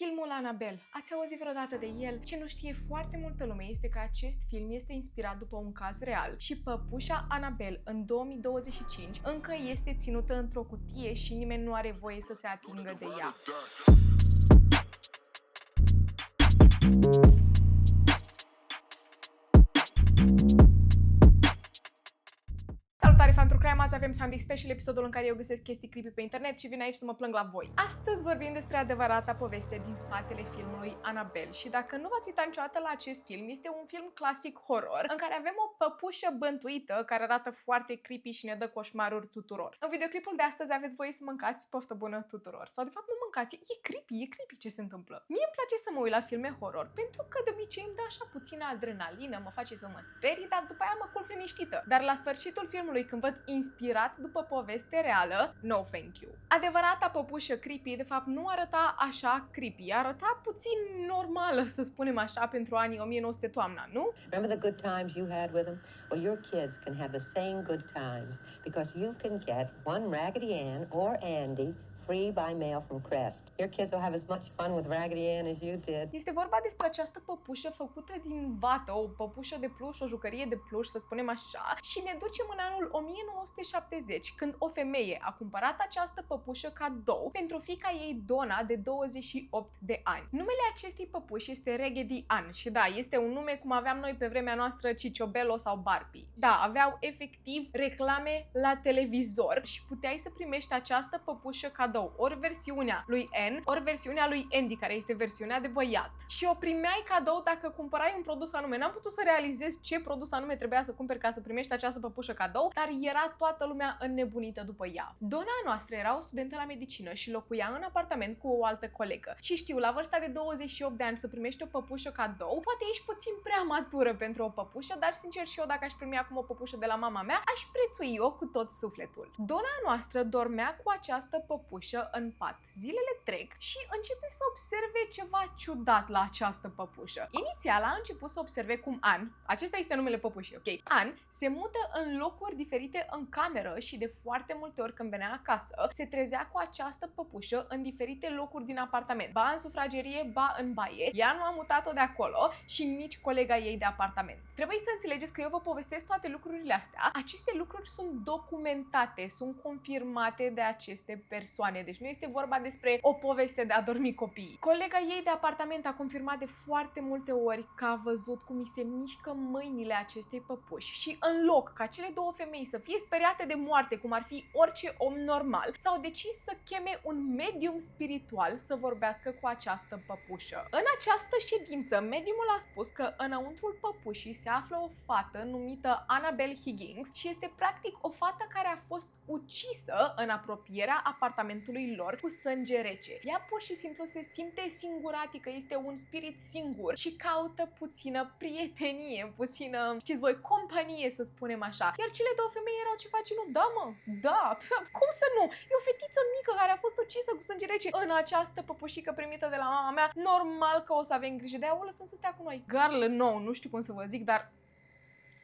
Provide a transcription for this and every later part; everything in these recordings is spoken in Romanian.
Filmul Annabelle. Ați auzit vreodată de el? Ce nu știe foarte multă lume este că acest film este inspirat după un caz real și păpușa Annabelle în 2025 încă este ținută într-o cutie și nimeni nu are voie să se atingă de ea. Salutare, fan True Crime! Azi avem Sunday Special, episodul în care eu găsesc chestii creepy pe internet și vin aici să mă plâng la voi. Astăzi vorbim despre adevărata poveste din spatele filmului Annabelle și dacă nu v-ați uitat niciodată la acest film, este un film clasic horror în care avem o păpușă bântuită care arată foarte creepy și ne dă coșmaruri tuturor. În videoclipul de astăzi aveți voie să mâncați, poftă bună tuturor. Sau de fapt nu mâncați, e creepy ce se întâmplă. Mie îmi place să mă uit la filme horror pentru că de obicei îmi dă așa puțină adrenalină, mă face să mă sperii, dar după aia mă culc liniștită. Dar la sfârșitul filmului, când văd inspirat după poveste reală, no thank you. Adevărata păpușă creepy, de fapt, nu arăta așa creepy, arăta puțin normală, să spunem așa, pentru anii 1900 toamna, nu? Remember the good times you had with them? Well, your kids can have the same good times because you can get one Raggedy Ann or Andy free by mail from Crest. Your kids will have as much fun with Raggedy Ann as you did. Este vorba despre această păpușă făcută din vată, o păpușă de pluș, o jucărie de pluș, să spunem așa, și ne ducem în anul 1970, când o femeie a cumpărat această păpușă cadou pentru fiica ei Donna, de 28 de ani. Numele acestei păpuși este Raggedy Ann și da, este un nume cum aveam noi pe vremea noastră Cicciobello sau Barbie. Da, aveau efectiv reclame la televizor și puteai să primești această păpușă cadou, ori versiunea lui Ann, ori versiunea lui Andy, care este versiunea de băiat. Și o primeai cadou dacă cumpărai un produs anume. N-am putut să realizez ce produs anume trebuia să cumperi ca să primești această păpușă cadou, dar era toată lumea înnebunită după ea. Donna noastră era o studentă la medicină și locuia în apartament cu o altă colegă. Și știu, la vârsta de 28 de ani să primești o păpușă cadou, poate ești puțin prea matură pentru o păpușă, dar sincer și eu, dacă aș primi acum o păpușă de la mama mea, aș prețui-o cu tot sufletul. Donna noastră dormea cu această păpușă în pat zilele trec și începe să observe ceva ciudat la această păpușă. Inițial a început să observe cum Ann, acesta este numele păpușii, ok? Ann se mută în locuri diferite în cameră și de foarte multe ori când venea acasă, se trezea cu această păpușă în diferite locuri din apartament. Ba în sufragerie, ba în baie. Ea nu a mutat-o de acolo și nici colega ei de apartament. Trebuie să înțelegeți că eu vă povestesc toate lucrurile astea. Aceste lucruri sunt documentate, sunt confirmate de aceste persoane. Deci nu este vorba despre o poveste de a dormi copiii. Colega ei de apartament a confirmat de foarte multe ori că a văzut cum îi se mișcă mâinile acestei păpuși și în loc ca cele două femei să fie speriate de moarte, cum ar fi orice om normal, s-au decis să cheme un medium spiritual să vorbească cu această păpușă. În această ședință, mediumul a spus că înăuntrul păpușii se află o fată numită Annabelle Higgins și este practic o fată care a fost ucisă în apropierea apartamentului lor cu sânge rece. Ea pur și simplu se simte singuratică, este un spirit singur și caută puțină prietenie, puțină, știți voi, companie, să spunem așa. Iar cele două femei erau ceva genul, da mă, da, cum să nu? E o fetiță mică care a fost ucisă cu sânge rece în această păpușică primită de la mama mea. Normal că o să avem grijă de ea, o lăsăm să stea cu noi. Girl, no, nu știu cum să vă zic, dar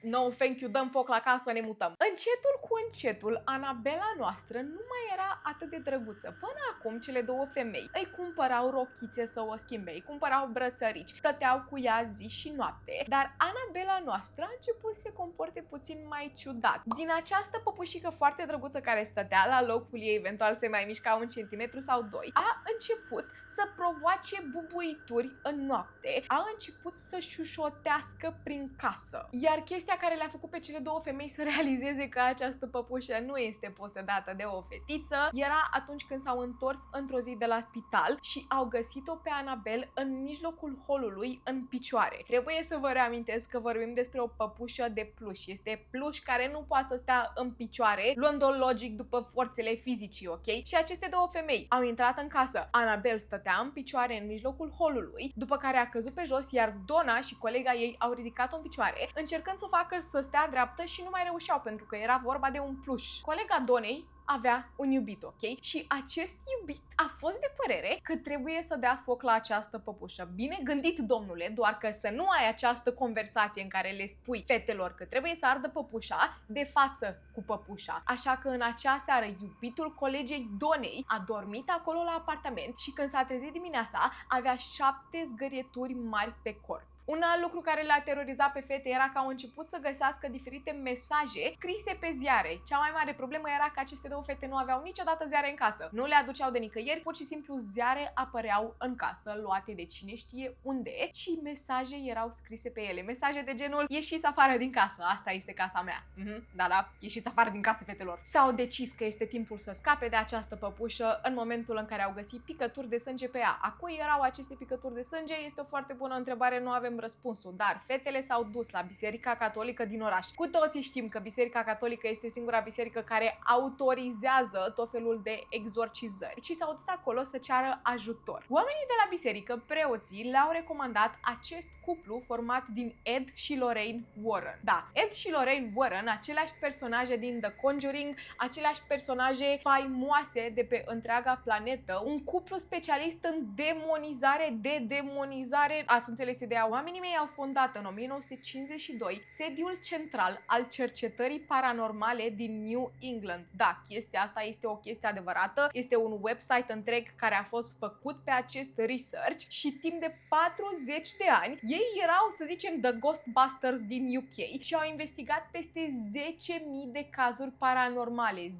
no, thank you, dăm foc la casă, ne mutăm. Încetul cu încetul, Annabella noastră nu mai era atât de drăguță. Până acum, cele două femei îi cumpărau rochițe să o schimbe, îi cumpărau brățărici, stăteau cu ea zi și noapte, dar Annabella noastră a început să se comporte puțin mai ciudat. Din această păpușică foarte drăguță care stătea la locul ei, eventual se mai mișca 1 centimetru sau 2, a început să provoace bubuituri în noapte, a început să șușotească prin casă. Iar chestia care le-a făcut pe cele două femei să realizeze că această păpușă nu este posedată de o fetiță era atunci când s-au întors într-o zi de la spital și au găsit-o pe Annabelle în mijlocul holului în picioare. Trebuie să vă reamintesc că vorbim despre o păpușă de pluș. Este pluș care nu poate să stea în picioare, luând-o logic după forțele fizicii, ok? Și aceste două femei au intrat în casă. Annabelle stătea în picioare în mijlocul holului, după care a căzut pe jos, iar Donna și colega ei au ridicat-o în picioare, încercând să o facă să stea dreaptă și nu mai reușeau pentru că era vorba de un pluș. Colega Donei avea un iubit, ok? Și acest iubit a fost de părere că trebuie să dea foc la această păpușă. Bine gândit, domnule, doar că să nu ai această conversație în care le spui fetelor că trebuie să ardă păpușa de față cu păpușa. Așa că în acea seară, iubitul colegei Donei a dormit acolo la apartament și când s-a trezit dimineața, avea 7 zgârieturi mari pe corp. Un alt lucru care le-a terorizat pe fete era că au început să găsească diferite mesaje scrise pe ziare. Cea mai mare problemă era că aceste două fete nu aveau niciodată ziare în casă. Nu le aduceau de nicăieri, pur și simplu ziare apăreau în casă, luate de cine știe unde și mesaje erau scrise pe ele. Mesaje de genul: ieșiți afară din casă, asta este casa mea. Da, ieșiți afară din casă, fetelor. S-au decis că este timpul să scape de această păpușă în momentul în care au găsit picături de sânge pe ea. A cui erau aceste picături de sânge? Este o foarte bună întrebare, nu avem răspunsul, dar fetele s-au dus la Biserica Catolică din oraș. Cu toții știm că Biserica Catolică este singura biserică care autorizează tot felul de exorcizări și s-au dus acolo să ceară ajutor. Oamenii de la biserică, preoții, le-au recomandat acest cuplu format din Ed și Lorraine Warren. Da, Ed și Lorraine Warren, aceleași personaje din The Conjuring, aceleași personaje faimoase de pe întreaga planetă, un cuplu specialist în demonizare. Ați înțeles ideea? Oamenii mei au fondat în 1952 sediul central al cercetării paranormale din New England. Da, chestia asta este o chestie adevărată, este un website întreg care a fost făcut pe acest research și timp de 40 de ani ei erau, să zicem, The Ghostbusters din UK și au investigat peste 10.000 de cazuri paranormale, 10.000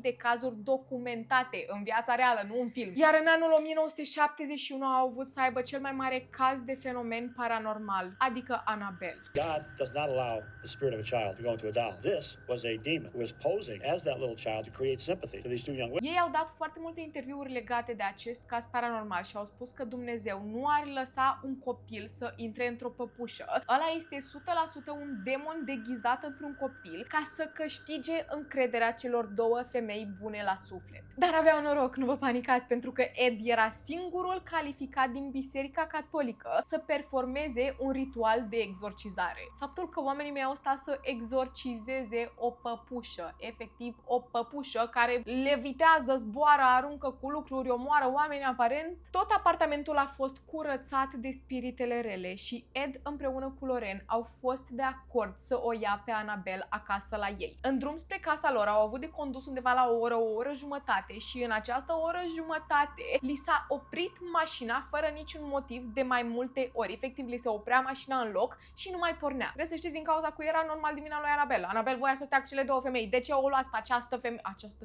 de cazuri documentate în viața reală, nu în film. Iar în anul 1971 au avut să aibă cel mai mare caz de fenomen paranormal, adică Annabelle. God does not allow the spirit of a child to go into a doll. This was a demon who was posing as that little child to create sympathy to these two young women. Ei au dat foarte multe interviuri legate de acest caz paranormal și au spus că Dumnezeu nu ar lăsa un copil să intre într-o păpușă. Ăla este 100% un demon deghizat într-un copil ca să câștige încrederea celor două femei bune la suflet. Dar aveau noroc, nu vă panicați, pentru că Ed era singurul calificat din Biserica Catolică să performeze un ritual de exorcizare. Faptul că oamenii mei au stat să exorcizeze o păpușă, efectiv o păpușă care levitează, zboară, aruncă cu lucruri, omoară oameni aparent, tot apartamentul a fost curățat de spiritele rele și Ed împreună cu Lorraine au fost de acord să o ia pe Annabelle acasă la ei. În drum spre casa lor au avut de condus undeva la o oră jumătate și în această oră jumătate li s-a oprit mașina fără niciun motiv de mai multe ori. Efectiv, li se oprea mașina în loc și nu mai pornea. Vreți să știți din cauza cui era normal din vina lui Annabelle. Annabelle voia să stea cu cele două femei. De ce o luați pe această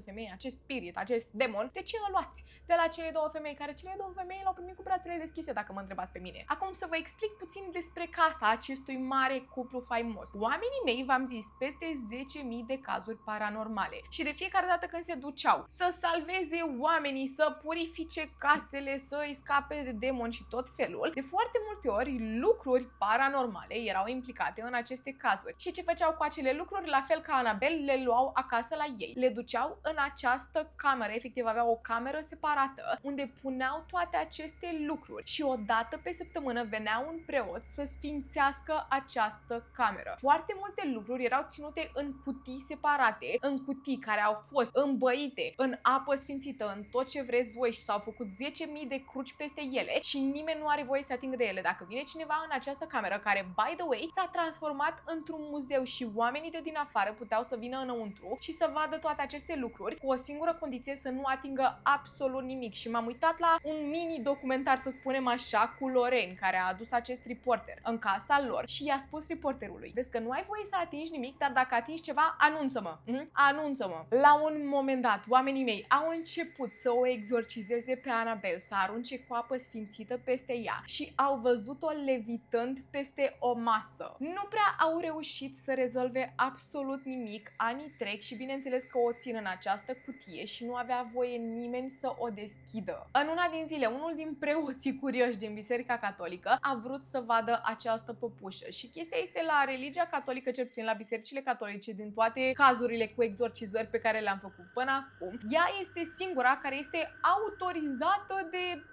femeie, acest spirit, acest demon? De ce o luați de la cele două femei, care cele două femei l-au primit cu brațele deschise, dacă mă întrebați pe mine? Acum să vă explic puțin despre casa acestui mare cuplu faimos. Oamenii mei, v-am zis, peste 10.000 de cazuri paranormale și de fiecare dată când se duceau să salveze oamenii, să purifice casele, să îi scape de demoni și tot felul, de foarte multe ori lucruri paranormale erau implicate în aceste cazuri. Și ce făceau cu acele lucruri? La fel ca Annabelle, le luau acasă la ei, le duceau în această cameră, efectiv aveau o cameră separată unde puneau toate aceste lucruri și o dată pe săptămână venea un preot să sfințească această cameră. Foarte multe lucruri erau ținute în cutii separate, în cutii care au fost îmbăite în apă sfințită, în tot ce vreți voi și s-au făcut 10.000 de cruci peste ele și nimeni nu are voie să atingă de ele. Dacă vine cineva în această cameră, care, by the way, s-a transformat într-un muzeu și oamenii de din afară puteau să vină înăuntru și să vadă toate aceste lucruri cu o singură condiție, să nu atingă absolut nimic. Și m-am uitat la un mini documentar, să spunem așa, cu Lorraine, care a adus acest reporter în casa lor și i-a spus reporterului: vezi că nu ai voie să atingi nimic, dar dacă atingi ceva, anunță-mă. Anunță-mă. La un moment dat, oamenii mei au început să o exorcizeze pe Annabelle, să arunce cu apă sfințită peste ea și au văzut-o levitând peste o masă. Nu prea au reușit să rezolve absolut nimic, anii trec și bineînțeles că o țin în această cutie și nu avea voie nimeni să o deschidă. În una din zile, unul din preoții curioși din Biserica Catolică a vrut să vadă această păpușă și chestia este, la religia catolică, cel puțin la bisericile catolice, din toate cazurile cu exorcizări pe care le-am făcut până acum, ea este singura care este autorizată de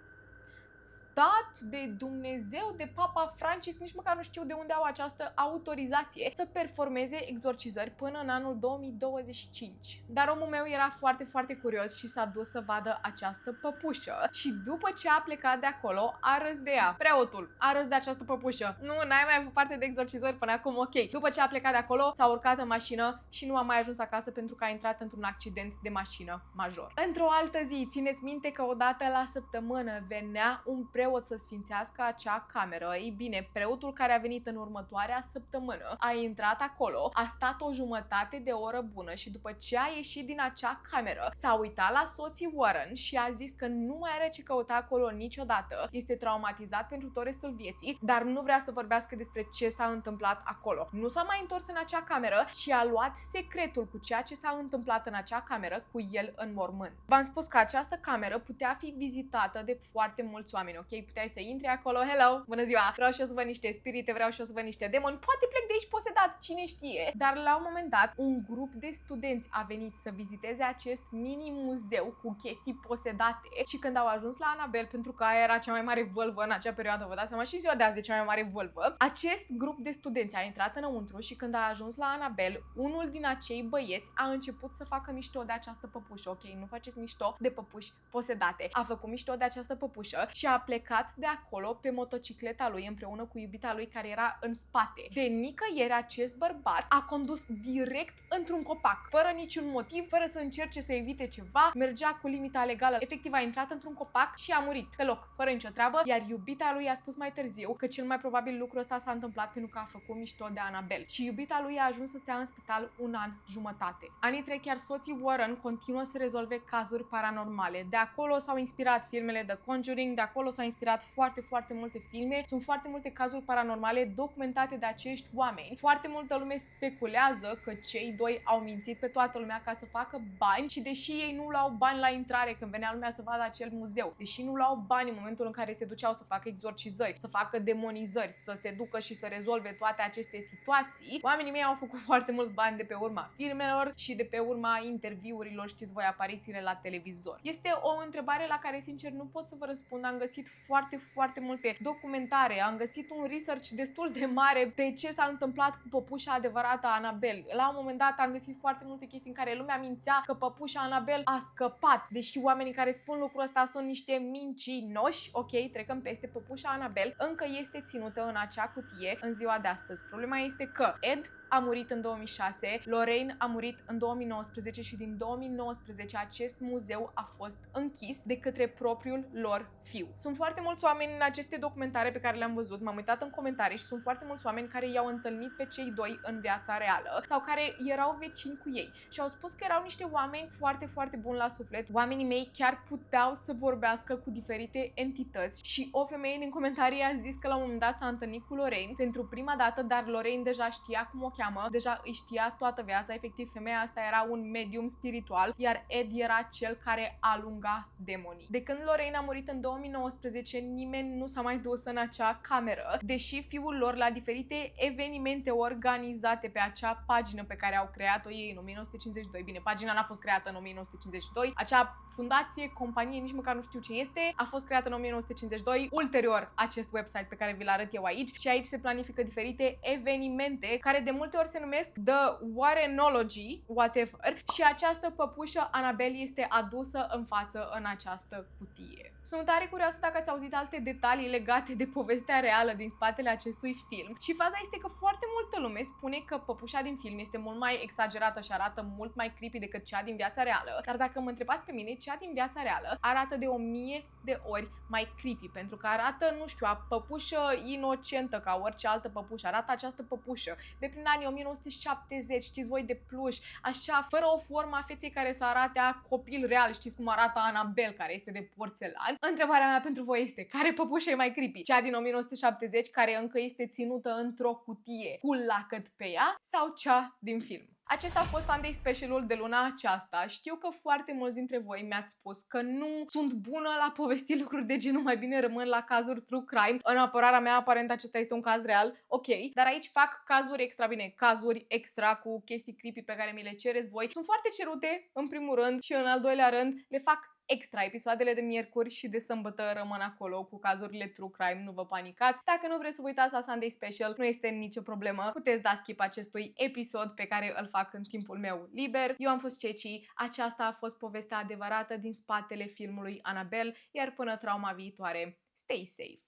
dat de Dumnezeu, de Papa Francis, nici măcar nu știu de unde au această autorizație să performeze exorcizări până în anul 2025. Dar omul meu era foarte, foarte curios și s-a dus să vadă această păpușă și după ce a plecat de acolo, a râs de ea. Preotul a râs de această păpușă. Nu, n-ai mai avut parte de exorcizări până acum, ok. După ce a plecat de acolo, s-a urcat în mașină și nu a mai ajuns acasă pentru că a intrat într-un accident de mașină major. Într-o altă zi, țineți minte că odată la săptămână venea un preot să sfințească acea cameră. Ei bine, preotul care a venit în următoarea săptămână a intrat acolo, a stat o jumătate de oră bună și după ce a ieșit din acea cameră, s-a uitat la soții Warren și a zis că nu mai are ce căuta acolo niciodată, este traumatizat pentru tot restul vieții, dar nu vrea să vorbească despre ce s-a întâmplat acolo. Nu s-a mai întors în acea cameră și a luat secretul cu ceea ce s-a întâmplat în acea cameră cu el în mormânt. V-am spus că această cameră putea fi vizitată de foarte mulți oameni, ok? Puteai să intri acolo, hello, bună ziua, vreau și eu să văd niște spirite, vreau și eu să văd niște demoni, poate plec de aici posedat, cine știe. Dar la un moment dat, un grup de studenți a venit să viziteze acest mini-muzeu cu chestii posedate și când au ajuns la Annabelle, pentru că aia era cea mai mare vâlvă în acea perioadă, vă dați seama, și ziua de azi e cea mai mare vâlvă, acest grup de studenți a intrat înăuntru și când a ajuns la Annabelle, unul din acei băieți a început să facă mișto de această păpușă, ok? Nu faceți mișto de păpuși posedate. A făcut mișto de această păpușă și a plecat de acolo pe motocicleta lui împreună cu iubita lui care era în spate. De nicăieri acest bărbat a condus direct într-un copac, fără niciun motiv, fără să încerce să evite ceva, mergea cu limita legală, efectiv a intrat într-un copac și a murit pe loc, fără nicio treabă, iar iubita lui a spus mai târziu că cel mai probabil lucrul ăsta s-a întâmplat pentru că a făcut mișto de Annabelle și iubita lui a ajuns să stea în spital 1 an jumătate. Anii trec, chiar soții Warren continuă să rezolve cazuri paranormale. De acolo s-au inspirat filmele The Conjuring, de acolo s-au inspirat foarte, foarte multe filme. Sunt foarte multe cazuri paranormale documentate de acești oameni. Foarte multă lume speculează că cei doi au mințit pe toată lumea ca să facă bani și deși ei nu luau bani la intrare când venea lumea să vadă acel muzeu, deși nu luau bani în momentul în care se duceau să facă exorcizări, să facă demonizări, să se ducă și să rezolve toate aceste situații, oamenii mei au făcut foarte mulți bani de pe urma filmelor și de pe urma interviurilor, știți voi, aparițiile la televizor. Este o întrebare la care, sincer, nu pot să vă răspund. Am găsit foarte, foarte multe documentare, am găsit un research destul de mare pe ce s-a întâmplat cu păpușa adevărată Annabelle. La un moment dat am găsit foarte multe chestii în care lumea mințea că păpușa Annabelle a scăpat, deși oamenii care spun lucrul ăsta sunt niște mincinoși, ok, trecăm peste. Păpușa Annabelle încă este ținută în acea cutie în ziua de astăzi. Problema este că Ed a murit în 2006, Lorraine a murit în 2019 și din 2019 acest muzeu a fost închis de către propriul lor fiu. Sunt foarte mulți oameni în aceste documentare pe care le-am văzut, m-am uitat în comentarii și sunt foarte mulți oameni care i-au întâlnit pe cei doi în viața reală sau care erau vecini cu ei și au spus că erau niște oameni foarte, foarte buni la suflet. Oamenii mei chiar puteau să vorbească cu diferite entități și o femeie din comentarii a zis că la un moment dat s-a întâlnit cu Lorraine pentru prima dată, dar Lorraine deja știa cum o cheamă, deja îi știa toată viața, efectiv femeia asta era un medium spiritual, iar Ed era cel care alunga demonii. De când Lorraine a murit în 2019, nimeni nu s-a mai dus în acea cameră, deși fiul lor la diferite evenimente organizate pe acea pagină pe care au creat-o ei în 1952, bine, pagina n-a fost creată în 1952, acea fundație, companie, nici măcar nu știu ce este, a fost creată în 1952, ulterior acest website pe care vi-l arăt eu aici și aici se planifică diferite evenimente care de multe ori se numesc The Warrenology, whatever, și această păpușă Annabelle este adusă în față în această cutie. Sunt tare curioasă dacă ați auzit alte detalii legate de povestea reală din spatele acestui film și faza este că foarte multă lume spune că păpușa din film este mult mai exagerată și arată mult mai creepy decât cea din viața reală, dar dacă mă întrebați pe mine, cea din viața reală arată de 1000 de ori mai creepy, pentru că arată, nu știu, a păpușă inocentă ca orice altă păpușă, arată această păpușă de prin anii 1970, știți voi, de pluș, așa, fără o formă a feței care să arate a copil real, știți cum arată Annabelle, care este de porțelan. Întrebarea mea pentru voi este, care păpușă e mai creepy? Cea din 1970, care încă este ținută într-o cutie cu lacăt pe ea, sau cea din film? Acesta a fost Sunday Special-ul de luna aceasta. Știu că foarte mulți dintre voi mi-ați spus că nu sunt bună la povesti lucruri de genul, mai bine rămân la cazuri true crime. În apărarea mea, aparent, acesta este un caz real, ok, dar aici fac cazuri extra, bine, cazuri extra cu chestii creepy pe care mi le cereți voi. Sunt foarte cerute, în primul rând, și în al doilea rând, le fac extra. Episoadele de miercuri și de sâmbătă rămân acolo cu cazurile true crime, nu vă panicați. Dacă nu vreți să vă uitați la Sunday Special, nu este nicio problemă. Puteți da skip acestui episod pe care îl fac în timpul meu liber. Eu am fost Ceci, aceasta a fost povestea adevărată din spatele filmului Annabelle, iar până trauma viitoare, stay safe!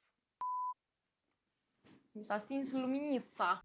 Mi s-a stins luminița.